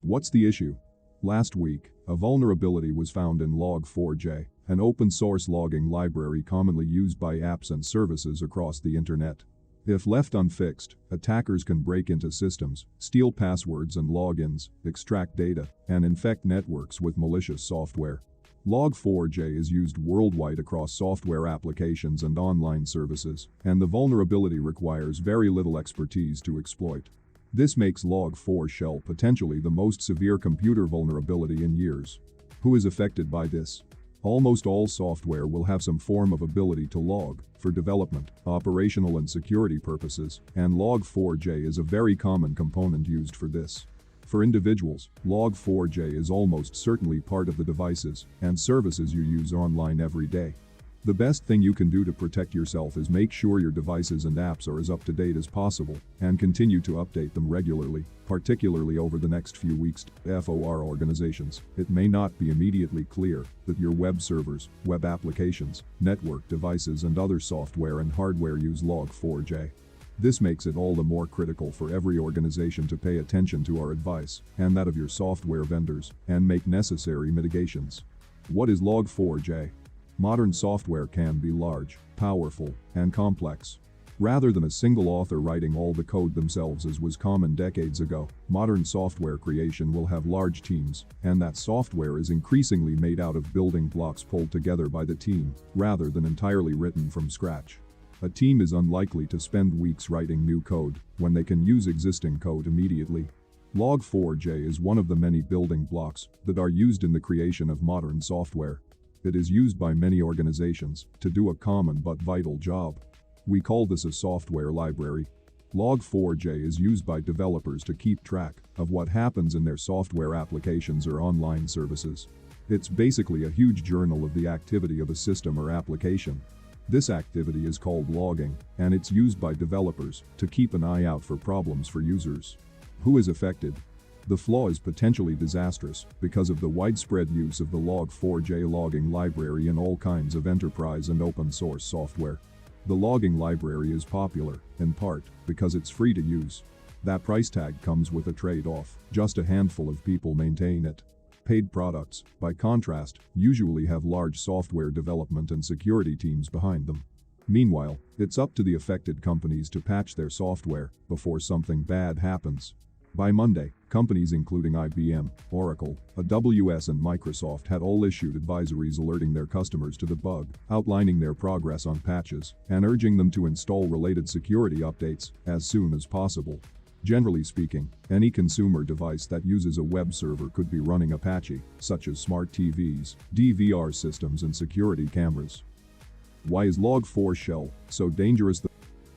What's the issue? Last week, a vulnerability was found in Log4J, an open-source logging library commonly used by apps and services across the internet. If left unfixed, attackers can break into systems, steal passwords and logins, extract data, and infect networks with malicious software. Log4j is used worldwide across software applications and online services, and the vulnerability requires very little expertise to exploit. This makes Log4Shell potentially the most severe computer vulnerability in years. Who is affected by this? Almost all software will have some form of ability to log, for development, operational and security purposes, and Log4j is a very common component used for this. For individuals, Log4j is almost certainly part of the devices and services you use online every day. The best thing you can do to protect yourself is make sure your devices and apps are as up to date as possible and continue to update them regularly, particularly over the next few weeks. For organizations, it may not be immediately clear that your web servers, web applications, network devices and other software and hardware use Log4j. This makes it all the more critical for every organization to pay attention to our advice and that of your software vendors and make necessary mitigations. What is Log4j? Modern software can be large, powerful, and complex. Rather than a single author writing all the code themselves as was common decades ago, modern software creation will have large teams, and that software is increasingly made out of building blocks pulled together by the team, rather than entirely written from scratch. A team is unlikely to spend weeks writing new code when they can use existing code immediately. Log4j is one of the many building blocks that are used in the creation of modern software. It is used by many organizations to do a common but vital job. We call this a software library. Log4j is used by developers to keep track of what happens in their software applications or online services. It's basically a huge journal of the activity of a system or application. This activity is called logging, and it's used by developers to keep an eye out for problems for users. Who is affected? The flaw is potentially disastrous because of the widespread use of the Log4j logging library in all kinds of enterprise and open source software. The logging library is popular, in part, because it's free to use. That price tag comes with a trade-off. Just a handful of people maintain it. Paid products, by contrast, usually have large software development and security teams behind them. Meanwhile, it's up to the affected companies to patch their software before something bad happens. By Monday, companies including IBM, Oracle, AWS and Microsoft had all issued advisories alerting their customers to the bug, outlining their progress on patches, and urging them to install related security updates as soon as possible. Generally speaking, any consumer device that uses a web server could be running Apache, such as smart TVs, DVR systems and security cameras. Why is Log4Shell so dangerous?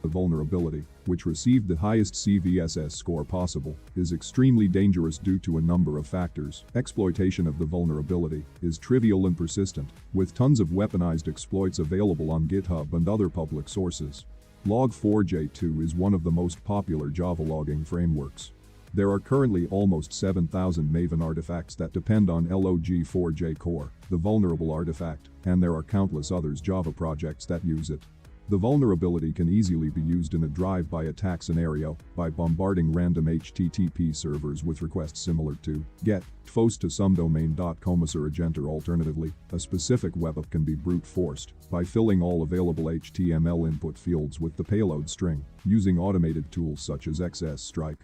The vulnerability, which received the highest CVSS score possible, is extremely dangerous due to a number of factors. Exploitation of the vulnerability is trivial and persistent, with tons of weaponized exploits available on GitHub and other public sources. Log4j2 is one of the most popular Java logging frameworks. There are currently almost 7,000 Maven artifacts that depend on Log4j core, the vulnerable artifact, and there are countless others Java projects that use it. The vulnerability can easily be used in a drive-by attack scenario by bombarding random HTTP servers with requests similar to GET, TFOS to some domain.com or agent, or alternatively, a specific web app can be brute forced by filling all available HTML input fields with the payload string, using automated tools such as XSStrike.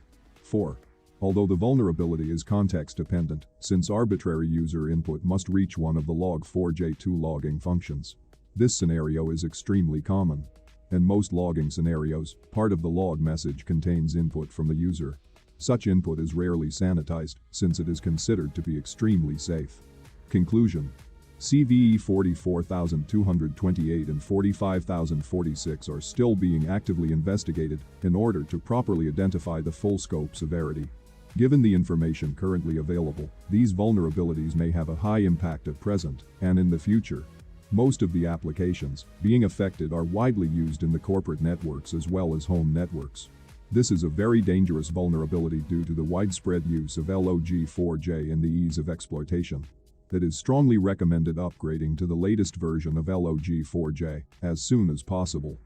4. Although the vulnerability is context dependent, since arbitrary user input must reach one of the Log4j2 logging functions. This scenario is extremely common. In most logging scenarios, part of the log message contains input from the user. Such input is rarely sanitized, since it is considered to be extremely safe. Conclusion: CVE 44228 and 45046 are still being actively investigated in order to properly identify the full scope severity. Given the information currently available, these vulnerabilities may have a high impact at present and in the future. Most of the applications being affected are widely used in the corporate networks as well as home networks. This is a very dangerous vulnerability due to the widespread use of Log4j and the ease of exploitation. It is strongly recommended upgrading to the latest version of Log4j as soon as possible.